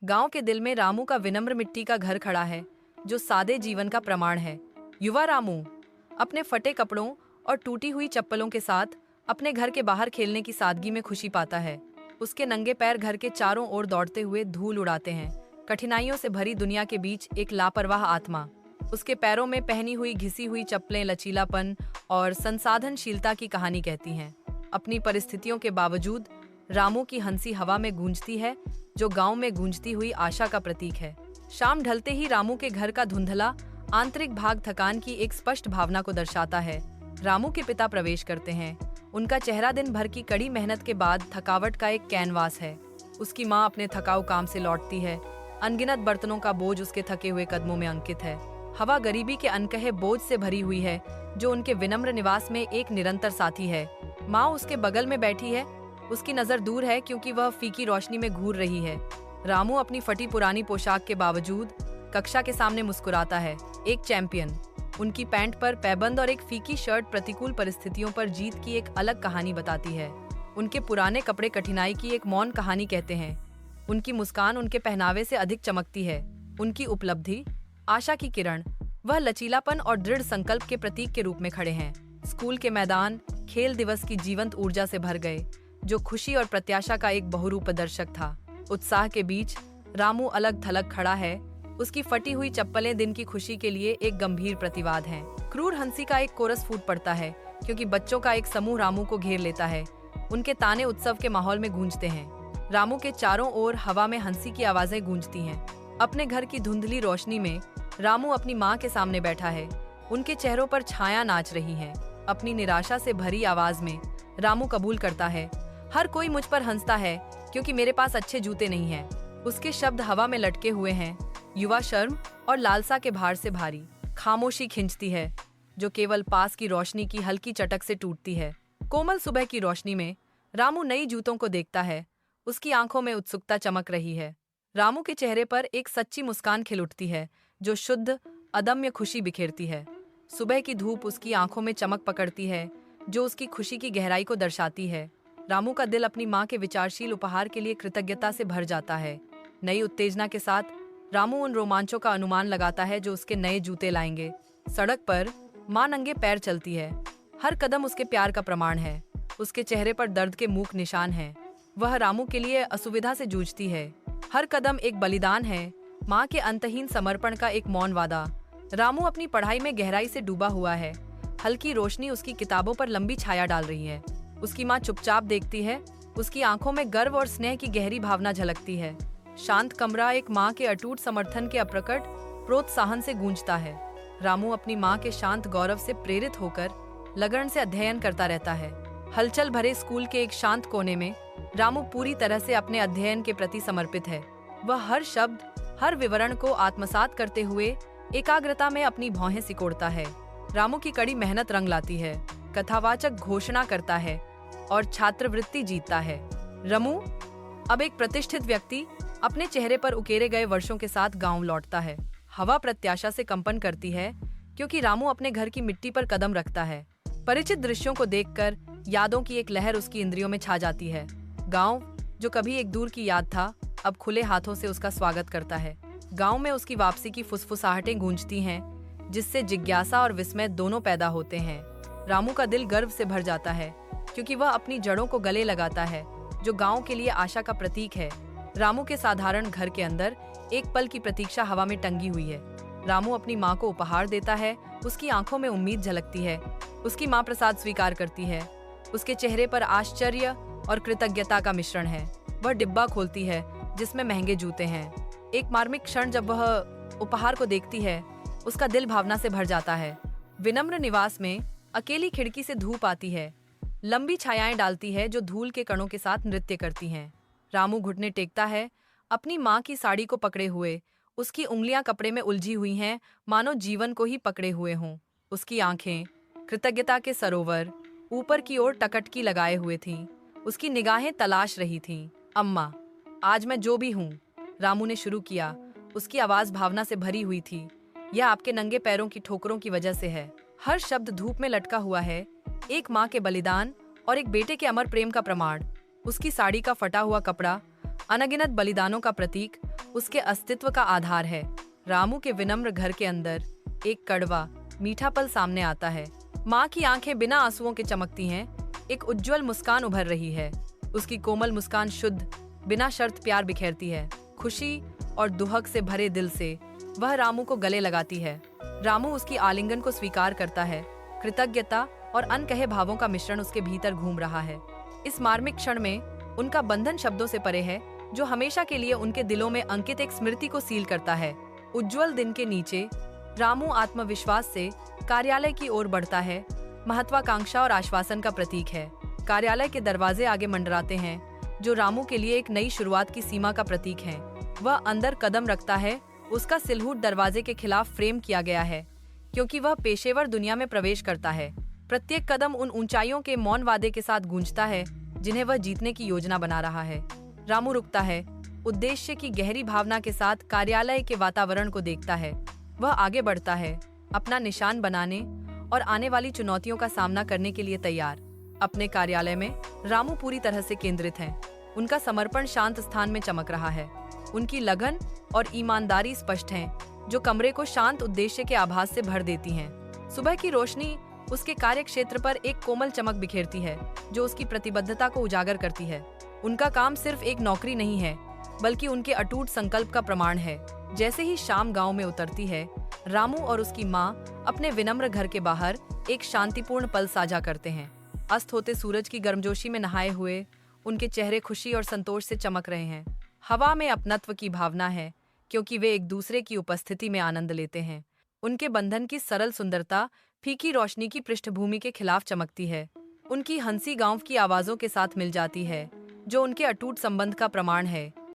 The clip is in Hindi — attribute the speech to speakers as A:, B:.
A: गांव के दिल में रामू का विनम्र मिट्टी का घर खड़ा है, जो सादे जीवन का प्रमाण है। युवा रामू अपने फटे कपड़ों और टूटी हुई चप्पलों के साथ अपने घर के बाहर खेलने की सादगी में खुशी पाता है। उसके नंगे पैर घर के चारों ओर दौड़ते हुए धूल उड़ाते हैं। कठिनाइयों से भरी दुनिया के बीच एक लापरवाह आत्मा। उसके पैरों में पहनी हुई घिसी हुई चप्पलें लचीलापन और संसाधनशीलता की कहानी कहती हैं। अपनी परिस्थितियों के बावजूद रामू की हंसी हवा में गूंजती है, जो गांव में गूंजती हुई आशा का प्रतीक है। शाम ढलते ही रामू के घर का धुंधला आंतरिक भाग थकान की एक स्पष्ट भावना को दर्शाता है। रामू के पिता प्रवेश करते हैं। उनका चेहरा दिन भर की कड़ी मेहनत के बाद थकावट का एक कैनवास है। उसकी माँ अपने थकाऊ काम से लौटती है। अनगिनत बर्तनों का बोझ उसके थके हुए कदमों में अंकित है। हवा गरीबी के अनकहे बोझ से भरी हुई है, जो उनके विनम्र निवास में एक निरंतर साथी है। माँ उसके बगल में बैठी है। उसकी नजर दूर है क्योंकि वह फीकी रोशनी में घूर रही है। रामू अपनी फटी पुरानी पोशाक के बावजूद कक्षा के सामने मुस्कुराता है, एक चैंपियन। उनकी पैंट पर पैबंद और एक फीकी शर्ट प्रतिकूल परिस्थितियों पर जीत की एक अलग कहानी बताती है। उनके पुराने कपड़े कठिनाई की एक मौन कहानी कहते हैं। उनकी मुस्कान उनके पहनावे से अधिक चमकती है। उनकी उपलब्धि आशा की किरण, वह लचीलापन और दृढ़ संकल्प के प्रतीक के रूप में खड़े हैं। स्कूल के मैदान खेल दिवस की जीवंत ऊर्जा से भर गए, जो खुशी और प्रत्याशा का एक बहुरूप प्रदर्शक था। उत्साह के बीच रामू अलग थलग खड़ा है। उसकी फटी हुई चप्पलें दिन की खुशी के लिए एक गंभीर प्रतिवाद हैं। क्रूर हंसी का एक कोरस फूट पड़ता है, क्योंकि बच्चों का एक समूह रामू को घेर लेता है। उनके ताने उत्सव के माहौल में गूंजते हैं। रामू के चारों ओर हवा में हंसी की आवाजें गूंजती हैं। अपने घर की धुंधली रोशनी में रामू अपनी माँ के सामने बैठा है। उनके चेहरों पर छाया नाच रही है। अपनी निराशा से भरी आवाज में रामू कबूल करता है, हर कोई मुझ पर हंसता है क्योंकि मेरे पास अच्छे जूते नहीं हैं। उसके शब्द हवा में लटके हुए हैं। युवा शर्म और लालसा के भार से भारी खामोशी खिंचती है, जो केवल पास की रोशनी की हल्की चटक से टूटती है। कोमल सुबह की रोशनी में रामू नई जूतों को देखता है। उसकी आंखों में उत्सुकता चमक रही है। रामू के चेहरे पर एक सच्ची मुस्कान खिल उठती है, जो शुद्ध अदम्य खुशी बिखेरती है। सुबह की धूप उसकी आंखों में चमक पकड़ती है, जो उसकी खुशी की गहराई को दर्शाती है। रामू का दिल अपनी माँ के विचारशील उपहार के लिए कृतज्ञता से भर जाता है। नई उत्तेजना के साथ रामू उन रोमांचों का अनुमान लगाता है जो उसके नए जूते लाएंगे। सड़क पर माँ नंगे पैर चलती है। हर कदम उसके प्यार का प्रमाण है। उसके चेहरे पर दर्द के मूक निशान हैं। वह रामू के लिए असुविधा से जूझती है। हर कदम एक बलिदान है, माँ के अंतहीन समर्पण का एक मौन वादा। रामू अपनी पढ़ाई में गहराई से डूबा हुआ है। हल्की रोशनी उसकी किताबों पर लंबी छाया डाल रही है। उसकी माँ चुपचाप देखती है। उसकी आंखों में गर्व और स्नेह की गहरी भावना झलकती है। शांत कमरा एक माँ के अटूट समर्थन के अप्रकट प्रोत्साहन से गूंजता है। रामू अपनी माँ के शांत गौरव से प्रेरित होकर लगन से अध्ययन करता रहता है। हलचल भरे स्कूल के एक शांत कोने में रामू पूरी तरह से अपने अध्ययन के प्रति समर्पित है। वह हर शब्द, हर विवरण को आत्मसात करते हुए एकाग्रता में अपनी भौहें सिकोड़ता है। रामू की कड़ी मेहनत रंग लाती है। कथावाचक घोषणा करता है और छात्रवृत्ति जीतता है। रामू अब एक प्रतिष्ठित व्यक्ति अपने चेहरे पर उकेरे गए वर्षों के साथ गांव लौटता है। हवा प्रत्याशा से कंपन करती है, क्योंकि रामू अपने घर की मिट्टी पर कदम रखता है। परिचित दृश्यों को देखकर यादों की एक लहर उसकी इंद्रियों में छा जाती है। गांव, जो कभी एक दूर की याद था, अब खुले हाथों से उसका स्वागत करता है। गांव में उसकी वापसी की फुसफुसाहटें गूंजती हैं, जिससे जिज्ञासा और विस्मय दोनों पैदा होते हैं। रामू का दिल गर्व से भर जाता है, क्योंकि वह अपनी जड़ों को गले लगाता है, जो गांव के लिए आशा का प्रतीक है। रामू के साधारण घर के अंदर एक पल की प्रतीक्षा हवा में टंगी हुई है। रामू अपनी माँ को उपहार देता है। उसकी आंखों में उम्मीद झलकती है। उसकी माँ प्रसाद स्वीकार करती है। उसके चेहरे पर आश्चर्य और कृतज्ञता का मिश्रण है। वह डिब्बा खोलती है, जिसमें महंगे जूते हैं। एक मार्मिक क्षण जब वह उपहार को देखती है, उसका दिल भावना से भर जाता है। विनम्र निवास में अकेली खिड़की से धूप आती है। लंबी छायाएं डालती है, जो धूल के कणों के साथ नृत्य करती हैं। रामू घुटने टेकता है, अपनी माँ की साड़ी को पकड़े हुए। उसकी उंगलियां कपड़े में उलझी हुई हैं, मानो जीवन को ही पकड़े हुए हों। उसकी आंखें कृतज्ञता के सरोवर ऊपर की ओर टकटकी लगाए हुए थीं। उसकी निगाहें तलाश रही थीं। अम्मा, आज मैं जो भी हूँ, रामू ने शुरू किया। उसकी आवाज भावना से भरी हुई थी। यह आपके नंगे पैरों की ठोकरों की वजह से है। हर शब्द धूप में लटका हुआ है, एक माँ के बलिदान और एक बेटे के अमर प्रेम का प्रमाण। उसकी साड़ी का फटा हुआ कपड़ा अनगिनत बलिदानों का प्रतीक उसके अस्तित्व का आधार है। रामू के विनम्र घर के अंदर एक कड़वा मीठा पल सामने आता है। माँ की आंखें बिना आंसुओं के चमकती हैं, एक उज्जवल मुस्कान उभर रही है। उसकी कोमल मुस्कान शुद्ध, बिना शर्त प्यार बिखेरती है। खुशी और दुहक से भरे दिल से वह रामू को गले लगाती है। रामू उसकी आलिंगन को स्वीकार करता है। कृतज्ञता और अनकहे भावों का मिश्रण उसके भीतर घूम रहा है। इस मार्मिक क्षण में उनका बंधन शब्दों से परे है, जो हमेशा के लिए उनके दिलों में अंकित एक स्मृति को सील करता है। उज्जवल दिन के नीचे रामू आत्मविश्वास से कार्यालय की ओर बढ़ता है। महत्वाकांक्षा और आश्वासन का प्रतीक है। कार्यालय के दरवाजे आगे मंडराते हैं, जो रामू के लिए एक नई शुरुआत की सीमा का प्रतीक है। वह अंदर कदम रखता है। उसका सिलहूट दरवाजे के खिलाफ फ्रेम किया गया है, क्योंकि वह पेशेवर दुनिया में प्रवेश करता है। प्रत्येक कदम उन ऊंचाइयों के मौन वादे के साथ गूंजता है, जिन्हें वह जीतने की योजना बना रहा है। रामू रुकता है, उद्देश्य की गहरी भावना के साथ कार्यालय के वातावरण को देखता है। वह आगे बढ़ता है, अपना निशान बनाने और आने वाली चुनौतियों का सामना करने के लिए तैयार। अपने कार्यालय में रामू पूरी तरह से केंद्रित है। उनका समर्पण शांत स्थान में चमक रहा है। उनकी लगन और ईमानदारी स्पष्ट हैं, जो कमरे को शांत उद्देश्य के आभास से भर देती हैं। सुबह की रोशनी उसके कार्य क्षेत्र पर एक कोमल चमक बिखेरती है, जो उसकी प्रतिबद्धता को उजागर करती है। उनका काम सिर्फ एक नौकरी नहीं है, बल्कि उनके अटूट संकल्प का प्रमाण है। जैसे ही शाम गांव में उतरती है, रामू और उसकी माँ अपने विनम्र घर के बाहर एक शांतिपूर्ण पल साझा करते हैं। अस्त होते सूरज की गर्मजोशी में नहाए हुए उनके चेहरे खुशी और संतोष से चमक रहे हैं। हवा में अपनत्व की भावना है, क्योंकि वे एक दूसरे की उपस्थिति में आनंद लेते हैं। उनके बंधन की सरल सुंदरता फीकी रोशनी की पृष्ठभूमि के खिलाफ चमकती है। उनकी हंसी गांव की आवाजों के साथ मिल जाती है, जो उनके अटूट संबंध का प्रमाण है।